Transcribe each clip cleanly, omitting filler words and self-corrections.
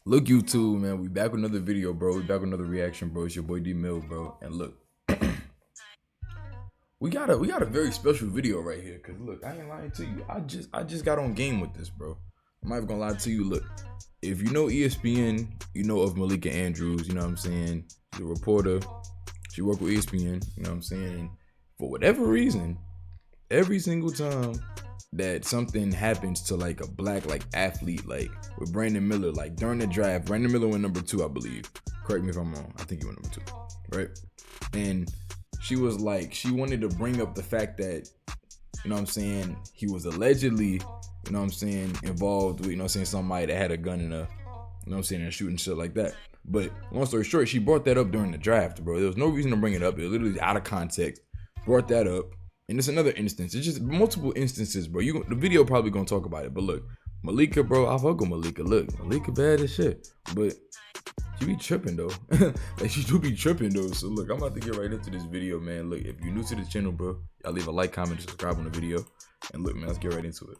Look, YouTube, man, we back with another video, bro. We back with another reaction, bro. It's your boy D-Mill, bro. And look, we got a very special video right here. Cause look, I ain't lying to you. I just got on game with this, bro. I'm not even gonna lie to you. Look, if you know ESPN, you know of Malika Andrews. You know what I'm saying? She's a reporter. She worked with ESPN. You know what I'm saying? And for whatever reason, every single time that something happens to like a black like athlete, like with Brandon Miller, like during the draft, Brandon Miller went number 2, I believe. Correct me if I'm wrong. I think he went number 2, right? And she was like, she wanted to bring up the fact that, you know what I'm saying, he was allegedly, you know what I'm saying, involved with, you know what I'm saying, somebody that had a gun in a, you know what I'm saying, and shooting shit like that. But long story short, she brought that up during the draft, bro. There was no reason to bring it up. It was literally out of context. Brought that up. And it's another instance. It's just multiple instances, bro. The video probably gonna talk about it. But look, Malika, bro, I fuck with Malika. Look, Malika bad as shit. But she be tripping though. Like she do be tripping though. So look, I'm about to get right into this video, man. Look, if you're new to the channel, bro, y'all leave a like, comment, and subscribe on the video. And look, man, let's get right into it.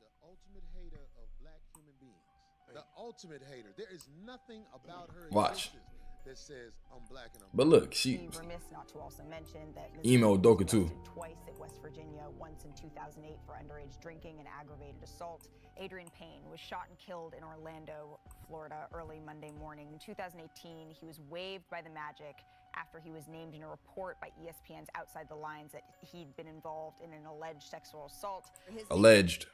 The ultimate hater of black human beings. The ultimate hater. There is nothing about her Watch. existence that says I'm black and I'm But look, she Be remiss not to also mention that email Ms. Doka was too. arrested twice at West Virginia, once in 2008 for underage drinking and aggravated assault. Adrian Payne was shot and killed in Orlando, Florida, early Monday morning. In 2018, he was waived by the Magic after he was named in a report by ESPN's Outside the Lines that he'd been involved in an alleged sexual assault. Alleged.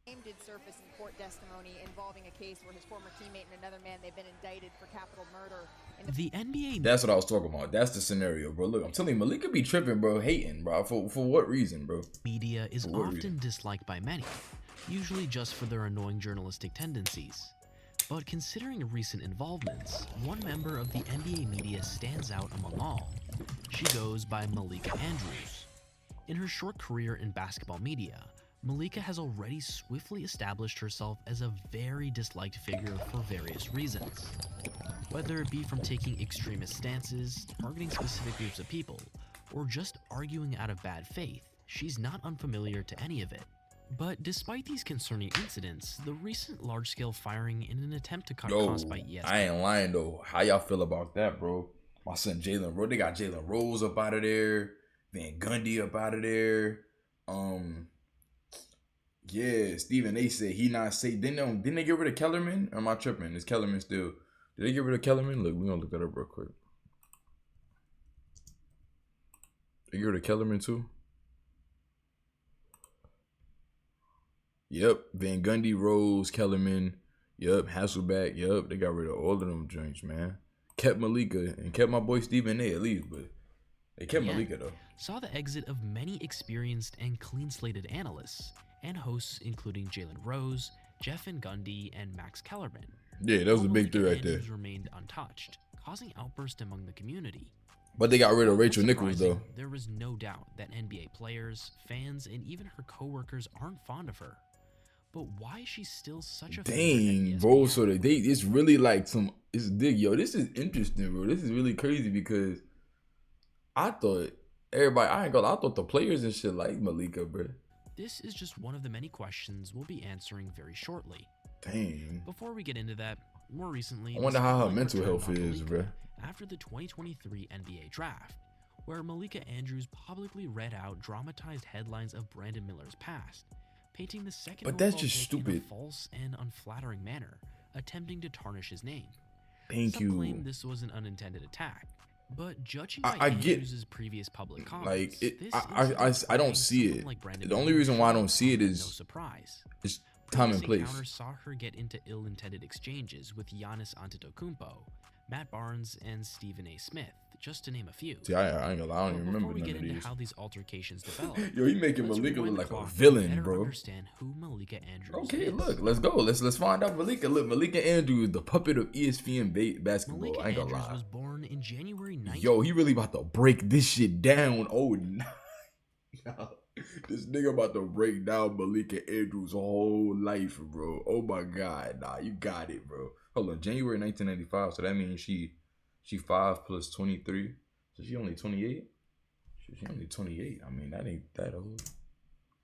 Name did surface in court testimony involving a case where his former teammate and another man, they've been indicted for capital murder. The NBA. That's what I was talking about. That's the scenario, bro. Look, I'm telling you, Malika be tripping, bro, hating, bro. For what reason, bro? Media is For what often reason? disliked by many, usually just for their annoying journalistic tendencies. But considering recent involvements, one member of the NBA media stands out among all. She goes by Malika Andrews. In her short career in basketball media, Malika has already swiftly established herself as a very disliked figure for various reasons. Whether it be from taking extremist stances, targeting specific groups of people, or just arguing out of bad faith, she's not unfamiliar to any of it. But despite these concerning incidents, the recent large-scale firing in an attempt to cut costs by ESPN... I ain't lying though. How y'all feel about that, bro? My son Jalen Rose, they got Jalen Rose up out of there, Van Gundy up out of there. Yeah, Stephen A said he not safe. Didn't they get rid of Kellerman? Or am I tripping? Is Kellerman still? Did they get rid of Kellerman? Look, we're gonna look that up real quick. They get rid of Kellerman too? Yep, Van Gundy, Rose, Kellerman, yep, Hasselback, yep, they got rid of all of them joints, man. Kept Malika and kept my boy Stephen A at least, but they kept Malika though. Saw the exit of many experienced and clean-slated analysts and hosts including Jalen Rose, Jeff Van Gundy, and Max Kellerman. Yeah, that was a While big three Malika right there. Andrews remained untouched, causing outbursts among the community. But they got rid of Not Rachel Nichols though. surprising, there was no doubt that NBA players, fans, and even her co-workers aren't fond of her. But why is she still such a favorite at Dang, bro. ESPN? So it's really like it's dig, yo. This is interesting, bro. This is really crazy because I thought everybody, I thought the players and shit like Malika, bro. This is just one of the many questions we'll be answering very shortly. Dang. Before we get into that, more recently, I wonder the how her spotlight mental returned health on is, Malika bro. after the 2023 NBA draft, where Malika Andrews publicly read out dramatized headlines of Brandon Miller's past, painting the second But that's overall just pick stupid. in a false and unflattering manner, attempting to tarnish his name. Thank Some you. claim this was an unintended attack, but judging I by get- Andrews' previous public comments, Like it, this I incident don't putting see someone it. like Brandon The only Miller reason why I should don't see it come as is no surprise. it's time and Previous place. encounters saw her get into ill-intended exchanges with Giannis Antetokounmpo, Matt Barnes, and Stephen A. Smith, just to name a few. See, I ain't gonna lie, I don't even But remember before we none get of into these. how these altercations developed, Yo, he making let's Malika rewind look the like a clock to villain, better bro. understand who Malika Andrews Okay, is. look, let's go. Let's find out Malika. Look, Malika Andrews, the puppet of ESPN basketball. Malika I ain't gonna Andrews lie. was born in January 19th. Yo, he really about to break this shit down. Oh, nah. This nigga about to break down Malika Andrews' whole life, bro. Oh my god, nah, you got it, bro. Hold on, January 1995. So that means she 5 plus 23. So she only 28. She only 28. I mean, that ain't that old.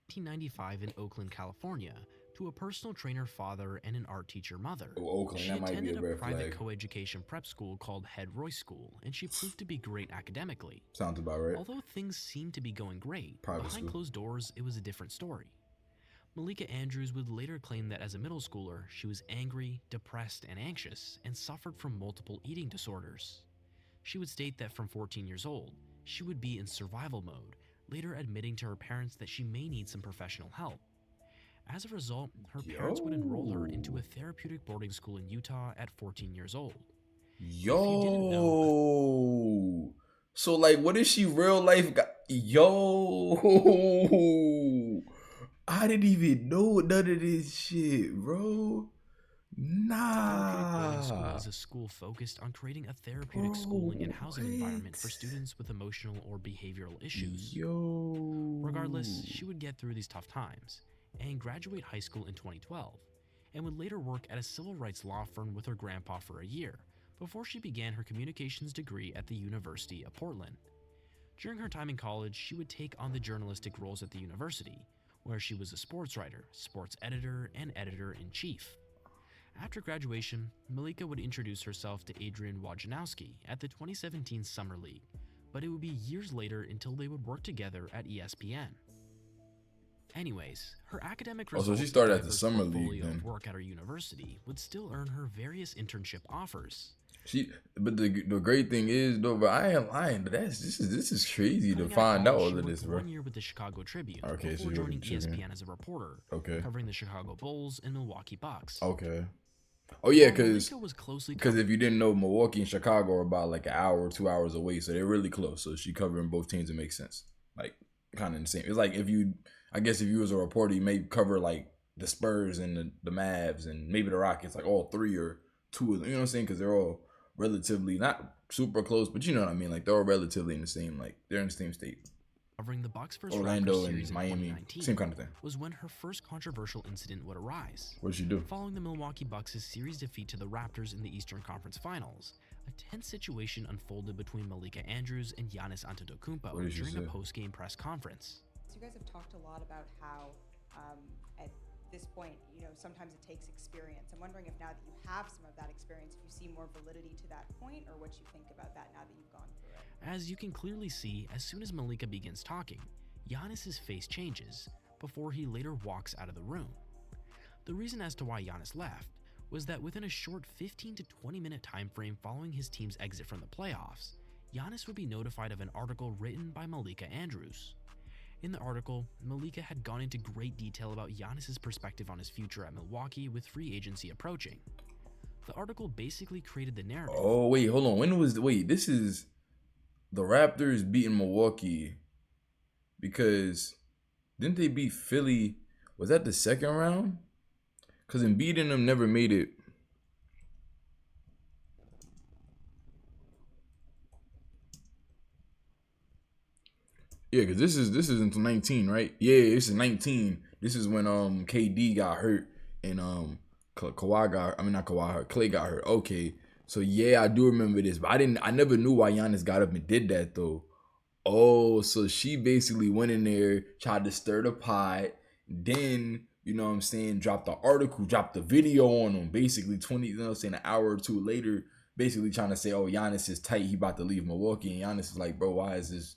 1995 in Oakland, California, to a personal trainer father and an art teacher mother. Oh, Oakland, She that might be attended a a red private flag. coeducation prep school called Head Royce School, and she proved to be great academically. Sounds about right. Although things seemed to be going great, Private behind school. closed doors, it was a different story. Malika Andrews would later claim that as a middle schooler, she was angry, depressed, and anxious, and suffered from multiple eating disorders. She would state that from 14 years old, she would be in survival mode, later admitting to her parents that she may need some professional help. As a result, her parents would enroll her into a therapeutic boarding school in Utah at 14 years old. Yo. So like, what is she real life? Yo. I didn't even know none of this shit, bro. Therapeutic boarding Nah. school is a school focused on creating a therapeutic schooling and housing environment for students with emotional or behavioral issues. Yo. Regardless, she would get through these tough times and graduate high school in 2012, and would later work at a civil rights law firm with her grandpa for a year before she began her communications degree at the University of Portland. During her time in college, she would take on the journalistic roles at the university, where she was a sports writer, sports editor, and editor-in-chief. After graduation, Malika would introduce herself to Adrian Wojnarowski at the 2017 Summer League, but it would be years later until they would work together at ESPN. Anyways, her academic results so she started and at the diverse Summer League portfolio of then. work at her university would still earn her various internship offers. But the great thing is though, but I ain't lying. This is crazy to Coming out of find out college, all she of worked this, bro. 1 year with the Chicago Tribune Okay, so before you're joining with the Tribune. ESPN as a reporter, Okay. covering the Chicago Bulls and Milwaukee Bucks. Okay. Oh yeah, While Malika was closely because if you didn't know, Milwaukee and Chicago are about like an hour or 2 hours away, so they're really close. So she covering both teams, it makes sense. Like kind of the same. It's like if you was a reporter, you may cover like the Spurs and the Mavs and maybe the Rockets, like all three or two of them. You know what I'm saying? Because they're all relatively not super close, but you know what I mean. Like they're all relatively in the same, like they're in the same state. covering the Bucks versus Orlando Raptors series and in Miami, 2019 same kind of thing. was when her first controversial incident would arise. What did she do? Following the Milwaukee Bucks' series defeat to the Raptors in the Eastern Conference Finals, a tense situation unfolded between Malika Andrews and Giannis What Antetokounmpo did she during a say? post-game press conference. So you guys have talked a lot about how at this point, you know, sometimes it takes experience. I'm wondering if now that you have some of that experience, if you see more validity to that point, or what you think about that now that you've gone through it. As you can clearly see, as soon as Malika begins talking, Giannis's face changes before he later walks out of the room. The reason as to why Giannis left was that within a short 15 to 20 minute time frame following his team's exit from the playoffs, Giannis would be notified of an article written by Malika Andrews. In the article, Malika had gone into great detail about Giannis's perspective on his future at Milwaukee with free agency approaching. The article basically created the narrative. Oh wait, hold on. This is the Raptors beating Milwaukee because didn't they beat Philly? Was that the second round? Because in beating them never made it. Yeah, because this is into 19, right? Yeah, this is 19. This is when KD got hurt and Clay got hurt. Okay. So yeah, I do remember this, but I never knew why Giannis got up and did that though. Oh, so she basically went in there, tried to stir the pot, then, you know what I'm saying, dropped the article, dropped the video on him, basically 20, you know what I'm saying, an hour or two later, basically trying to say, oh, Giannis is tight, he about to leave Milwaukee, and Giannis is like, bro, why is this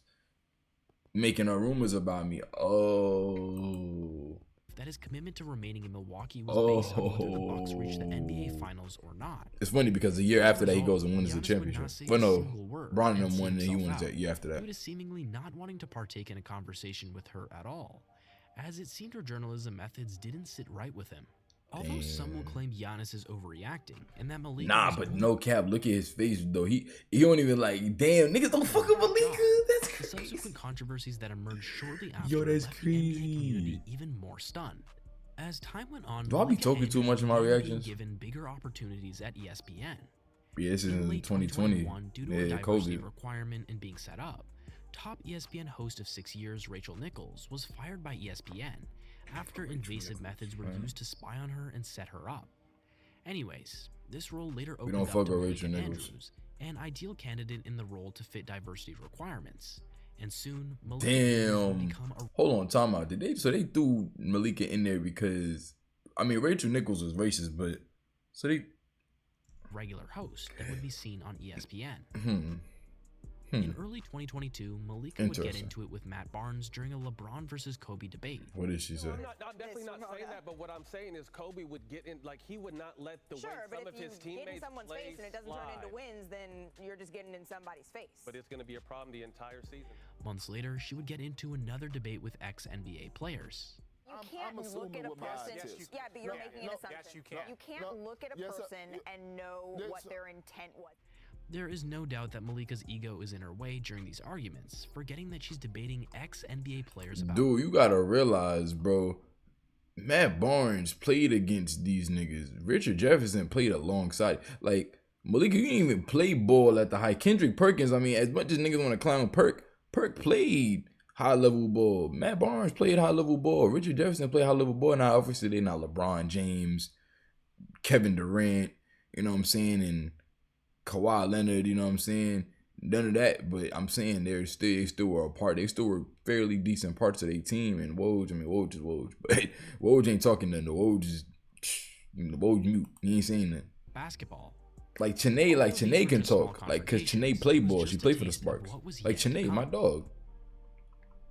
making up rumors about me? Oh. That his commitment to remaining in Milwaukee was based on whether the Bucks reached the NBA Finals or not. It's funny because the year after that he goes and wins the Giannis would championship. not say Well, a no, single word Bron and and see won and he himself wins out that year after that. due to seemingly not wanting to partake in a conversation with her at all, as it seemed her journalism methods didn't sit right with him. Although some will claim Giannis is overreacting and that Malika Nah, but no cap. Look at his face though. He don't even like. Damn, niggas don't fuck with Malika. That's the crazy. subsequent controversies that emerged shortly after Yo, that's left the NBA community crazy. even more stunned. As time went on, Do I be Malika talking too Andrews much in my began being reactions? given bigger opportunities at ESPN. Yeah, this is in late 2020. 2021, due to a Yeah, diversity COVID. requirement and being set up, top ESPN host of 6 years, Rachel Nichols, was fired by ESPN after invasive methods were used to spy on her and set her up. Anyways, this role later opened don't up fuck to with Malika Rachel Nichols. Andrews, an ideal candidate in the role to fit diversity requirements. And soon, Malika Andrews would Damn. become a Hold on, time out. So they threw Malika in there because I mean, Rachel Nichols was racist, but so they regular host that would be seen on ESPN. In early 2022, Malika would get into it with Matt Barnes during a LeBron versus Kobe debate. What did she say? I'm definitely not saying that, but what I'm saying is Kobe would get in, like he would not let the way some of his teammates play. Sure, but if you get in someone's face and it doesn't turn into wins, then you're just getting in somebody's face. But it's going to be a problem the entire season. Months later, she would get into another debate with ex-NBA players. You can't look at a person. Yeah, but you're making an assumption. Yes, you can. You can't look at a person and know what their intent was. There is no doubt that Malika's ego is in her way during these arguments, forgetting that she's debating ex-NBA players about. Dude, you gotta realize, bro, Matt Barnes played against these niggas. Richard Jefferson played alongside. Like, Malika, you didn't even play ball at the high. Kendrick Perkins, I mean, as much as niggas want to clown Perk played high-level ball. Matt Barnes played high-level ball. Richard Jefferson played high-level ball. Now, obviously, they're not LeBron James, Kevin Durant, you know what I'm saying, and Kawhi Leonard, you know what I'm saying? None of that, but I'm saying they still were a part. They still were fairly decent parts of their team. And Woj, I mean, Woj is Woj. But Woj ain't talking nothing. Woj is, Woj mute. He ain't saying nothing. Basketball. Like Chanae can talk. Like, because Chanae played ball. She played for the Sparks. Like, Chanae, my dog.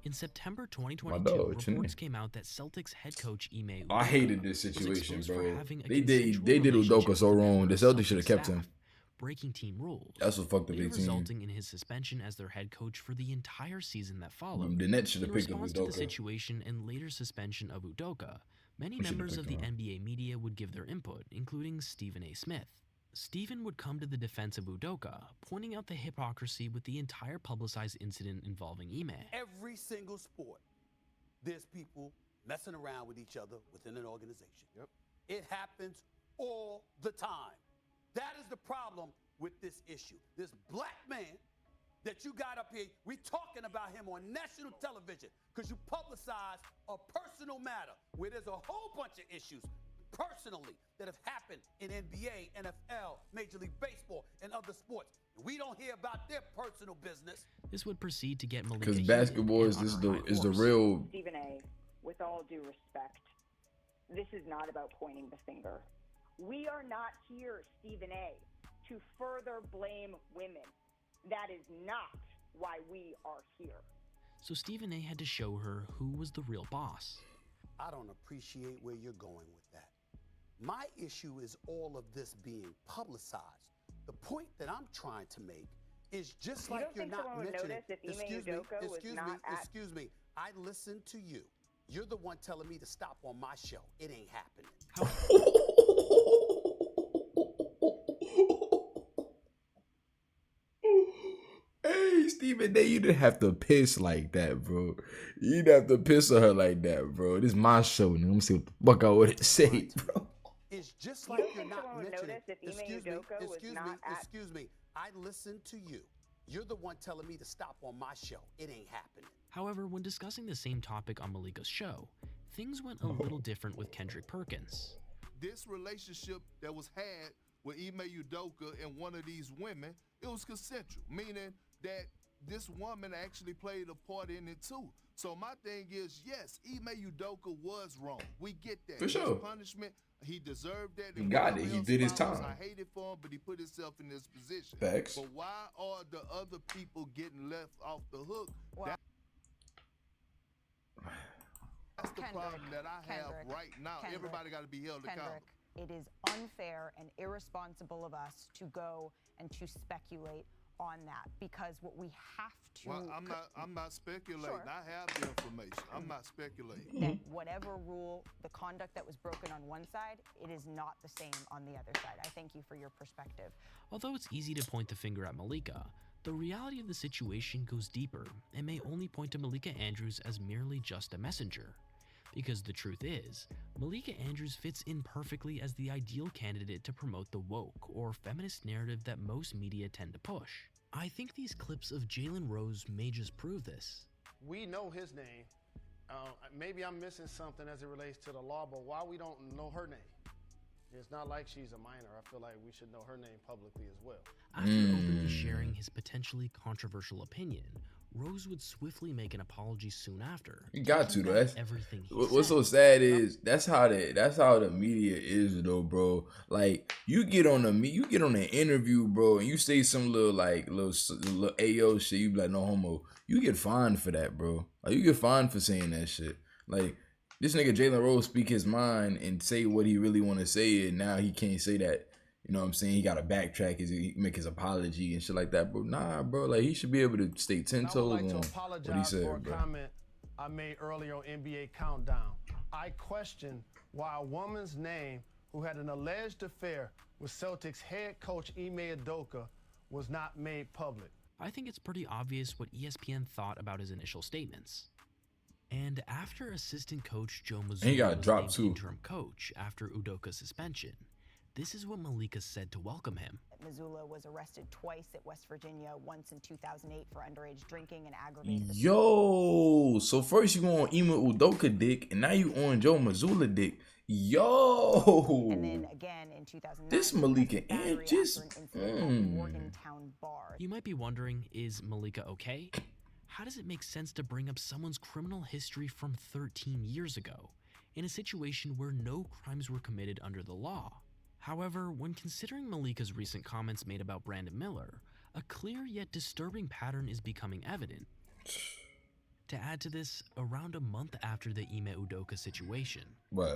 In September 2022, reports came out that Celtics head coach Ime Udoka I hated this situation, bro. They did Udoka so wrong. The Celtics should have kept him. Breaking team rules. That's what fucked up their team. Resulting in his suspension as their head coach for the entire season that followed. The Nets should have picked up In response to the Udoka. situation and later suspension of Udoka, many members of the NBA media would give their input, including Stephen A. Smith. Stephen would come to the defense of Udoka, pointing out the hypocrisy with the entire publicized incident involving Ime. Every single sport, there's people messing around with each other within an organization. Yep. It happens all the time. That is the problem with this issue. This black man that you got up here, we talking about him on national television because you publicize a personal matter where there's a whole bunch of issues personally that have happened in NBA, NFL, Major League Baseball, and other sports. We don't hear about their personal business. This would proceed to get Malika. Because basketball is the real. Stephen A., with all due respect, this is not about pointing the finger. We are not here, Stephen A., to further blame women. That is not why we are here. So Stephen A. had to show her who was the real boss. I don't appreciate where you're going with that. My issue is all of this being publicized. The point that I'm trying to make is just like you're not mentioning. Excuse me. I listened to you. You're the one telling me to stop on my show. It ain't happening. Hey, Stephen A., you didn't have to piss like that, bro. You didn't have to piss on her like that, bro. This is my show, and let me see what the fuck I would say, bro. It's just like you're not mentioning. Excuse me. I listened to you. You're the one telling me to stop on my show. It ain't happening. However, when discussing the same topic on Malika's show, things went a little different with Kendrick Perkins. This relationship that was had with Ime Udoka and one of these women, it was consensual, meaning that this woman actually played a part in it too. So my thing is, yes, Ime Udoka was wrong. We get that. For sure. His punishment, he deserved that. He got it. He did his time. I hate it for him, but he put himself in this position. Facts. But why are the other people getting left off the hook? Well, That's the problem that I have right now. Everybody got to be held accountable. It is unfair and irresponsible of us to go and to speculate on that, because what we have to. Well, I'm not speculating. Sure. I have the information. I'm not speculating. That whatever rule, the conduct that was broken on one side, it is not the same on the other side. I thank you for your perspective. Although it's easy to point the finger at Malika, the reality of the situation goes deeper and may only point to Malika Andrews as merely just a messenger. Because the truth is, Malika Andrews fits in perfectly as the ideal candidate to promote the woke or feminist narrative that most media tend to push. I think these clips of Jalen Rose may just prove this. We know his name. Maybe I'm missing something as it relates to the law, but why we don't know her name? It's not like she's a minor. I feel like we should know her name publicly as well. After openly sharing his potentially controversial opinion, Rose would swiftly make an apology soon after. You got to though. That's everything. What's so sad is that's how the media is though, bro. Like you get on an interview, bro, and you say some little AO shit. You be like, no homo. You get fined for that, bro. Like you get fined for saying that shit. Like this nigga Jalen Rose speak his mind and say what he really want to say, and now he can't say that. You know what I'm saying? He got to backtrack, he make his apology and shit like that, bro. Nah, bro. Like he should be able to stay 10 toes on what he said, for a bro. Comment I made earlier on NBA Countdown. I question why a woman's name who had an alleged affair with Celtics head coach Ime Udoka was not made public. I think it's pretty obvious what ESPN thought about his initial statements. And after assistant coach Joe Mazzulla was named interim coach after Udoka's suspension, this is what Malika said to welcome him. Mazzulla was arrested twice at West Virginia, once in 2008 for underage drinking and aggravated. Yo, so first you on Ime Udoka dick, and now you on Joe Mazzulla dick. Yo. And then again in 2009. This Malika Andrews. Morgantown bar. You might be wondering, is Malika okay? How does it make sense to bring up someone's criminal history from 13 years ago in a situation where no crimes were committed under the law? However, when considering Malika's recent comments made about Brandon Miller, a clear yet disturbing pattern is becoming evident. To add to this, around a month after the Ime Udoka situation,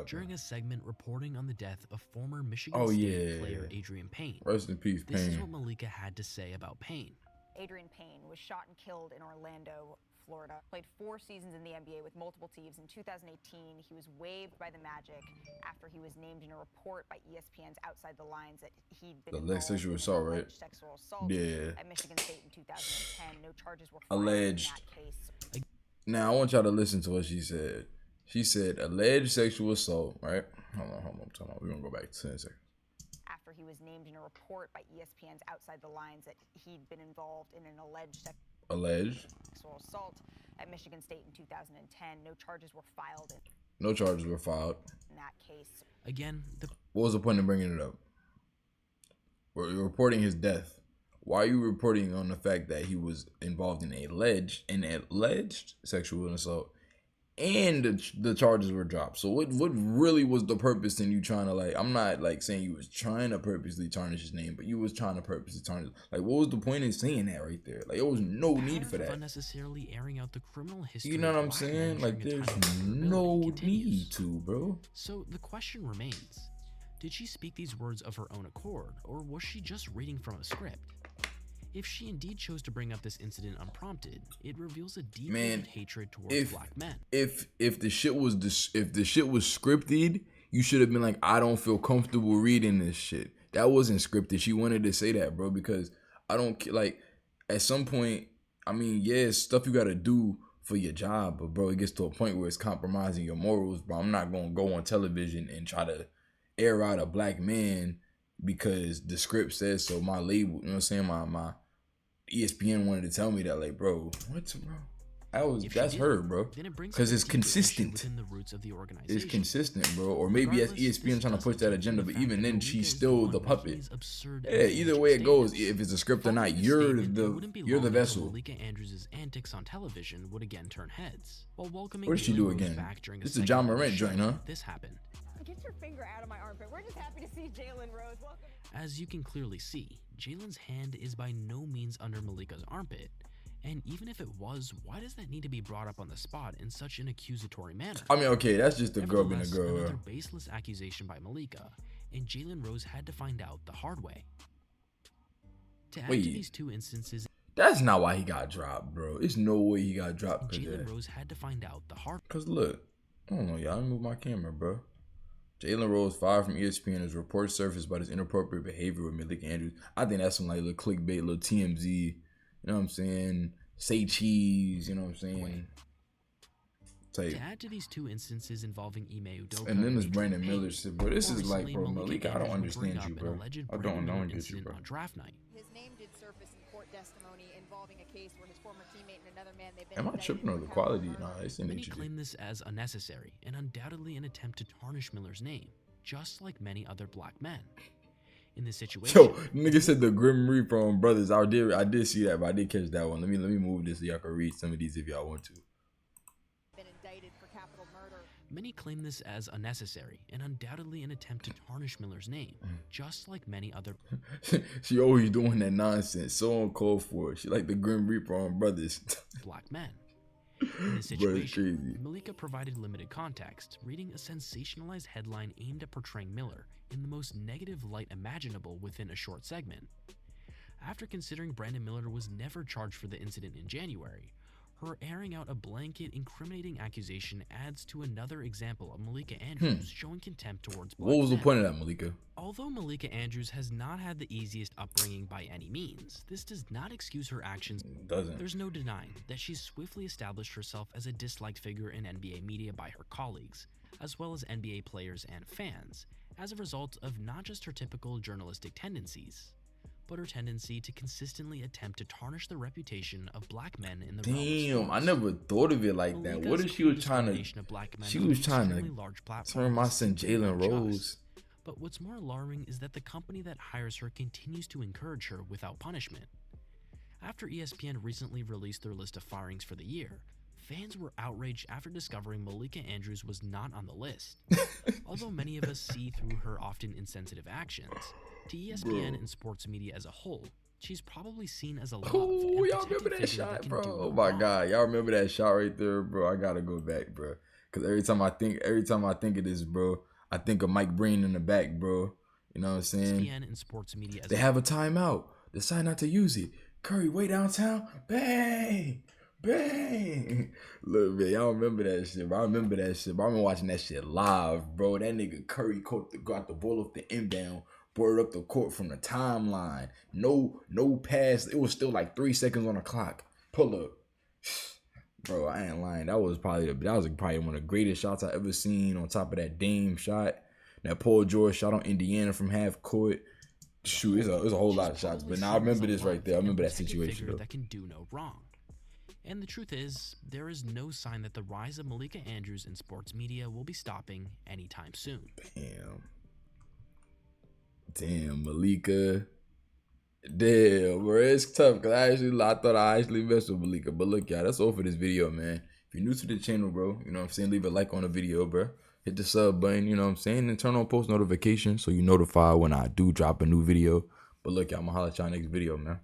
during a segment reporting on the death of former Michigan State player Adrian Payne, rest in peace, Payne. This is what Malika had to say about Payne. Adrian Payne was shot and killed in Orlando, Florida. Played 4 seasons in the NBA with multiple teams. In 2018, he was waived by the Magic after he was named in a report by ESPN's Outside the Lines that he'd been involved in sexual assault, right? Sexual assault at Michigan State in 2010. No charges were filed alleged. in that case. Now I want y'all to listen to what she said. She said alleged sexual assault, right? Hold on. We're gonna go back to 10 seconds. After he was named in a report by ESPN's Outside the Lines that he'd been involved in an alleged sexual assault at Michigan State in 2010. No charges were filed. No charges were filed in that case. Again, what was the point of bringing it up? We're reporting his death. Why are you reporting on the fact that he was involved in an alleged sexual assault and the charges were dropped? So what really was the purpose in you trying to, I'm not saying you was trying to purposely tarnish his name, but you was trying to purposely tarnish. What was the point in saying that right there? There was no need for that. Unnecessarily airing out the criminal history. You know what I'm saying? There's no need to, bro. So the question remains, did she speak these words of her own accord, or was she just reading from a script? If she indeed chose to bring up this incident unprompted, it reveals a deep-rooted hatred towards black men. If the shit was scripted, you should have been like, I don't feel comfortable reading this shit. That wasn't scripted. She wanted to say that, bro, because I don't at some point, it's stuff you gotta do for your job, but bro, it gets to a point where it's compromising your morals, bro. I'm not gonna go on television and try to air out a black man because the script says so. My label, you know what I'm saying? My ESPN wanted to tell me that, bro, what, bro? That's her, bro. Because it's consistent. It's consistent, bro. Or maybe that's ESPN trying to push that agenda, but even then, she's still the puppet. Yeah, either way it goes, if it's a script or not, you're the vessel. Malika Andrews' antics on television would again turn heads. While welcoming what did she do again? This is a John Morant joint, huh? This happened. Get your finger out of my armpit. We're just happy to see Jalen Rose. Welcome. As you can clearly see, Jalen's hand is by no means under Malika's armpit. And even if it was, why does that need to be brought up on the spot in such an accusatory manner? Okay, that's just a girl being a girl. Another baseless accusation by Malika, and Jalen Rose had to find out the hard way. To add to these 2 instances, that's not why he got dropped, bro. There's no way he got dropped. Jalen Rose had to find out the hard. Cause look, I don't know, y'all. Let me move my camera, bro. Jalen Rose fired from ESPN as reports surfaced about his inappropriate behavior with Malika Andrews. I think that's some little clickbait, little TMZ. You know what I'm saying? Say cheese. You know what I'm saying? To add to these 2 instances involving Ime Udoka, and then there's Brandon Miller shit, bro. This is bro, Malika, I don't understand you, bro. I don't get you, bro. On draft night. His name did surface in court testimony involving a case where his former teammate and another man they've been. Am I tripping on the quality? Nah, it's in Many claim this as unnecessary and undoubtedly an attempt to tarnish Miller's name, just like many other black men. In this situation, Yo, nigga said the Grim Reaper on Brothers. I did see that, but I did catch that one. Let me move this so y'all can read some of these if y'all want to. Been indicted for capital murder. Many claim this as unnecessary and undoubtedly an attempt to tarnish Miller's name, just like many other. She always doing that nonsense. So uncalled for. She like the Grim Reaper on Brothers. Black men. In this situation, Malika provided limited context, reading a sensationalized headline aimed at portraying Miller in the most negative light imaginable within a short segment. After considering Brandon Miller was never charged for the incident in January, her airing out a blanket incriminating accusation adds to another example of Malika Andrews showing contempt towards black What was the men. point of that, Malika? Although Malika Andrews has not had the easiest upbringing by any means, this does not excuse her actions. There's no denying that she's swiftly established herself as a disliked figure in NBA media by her colleagues, as well as NBA players and fans, as a result of not just her typical journalistic tendencies, but her tendency to consistently attempt to tarnish the reputation of black men in the realm of Damn, I sports. never thought of it like that. What if she was trying to? She was trying to turn my son Jalen Rose. But what's more alarming is that the company that hires her continues to encourage her without punishment. After ESPN recently released their list of firings for the year, fans were outraged after discovering Malika Andrews was not on the list. Although many of us see through her often insensitive actions, to ESPN and sports media as a whole, she's probably seen as a loved Oh, y'all remember that shot, bro? Oh my God, y'all remember that shot right there, bro? I gotta go back, bro, because every time I think of this, bro, I think of Mike Breen in the back, bro. You know what I'm saying? ESPN and sports media as they have a timeout. Decide not to use it. Curry way downtown. Bang. Bang. Look, man, y'all remember that shit, bro. I remember that shit, bro. I've been watching that shit live, bro. That nigga Curry got the ball off the inbound, brought it up the court from the timeline. No pass. It was still like 3 seconds on the clock. Pull up. Bro, I ain't lying. That was probably one of the greatest shots I ever seen, on top of that Dame shot. That Paul George shot on Indiana from half court. Shoot, it's a whole lot of shots. But now I remember this right there. I remember that situation, though. That can do no wrong. And the truth is, there is no sign that the rise of Malika Andrews in sports media will be stopping anytime soon. Damn, Malika. Damn, bro, it's tough because I thought I actually messed with Malika. But look, y'all, that's all for this video, man. If you're new to the channel, bro, you know what I'm saying, leave a like on the video, bro. Hit the sub button, you know what I'm saying, and turn on post notifications so you notify when I do drop a new video. But look, y'all, I'm gonna holler at y'all next video, man.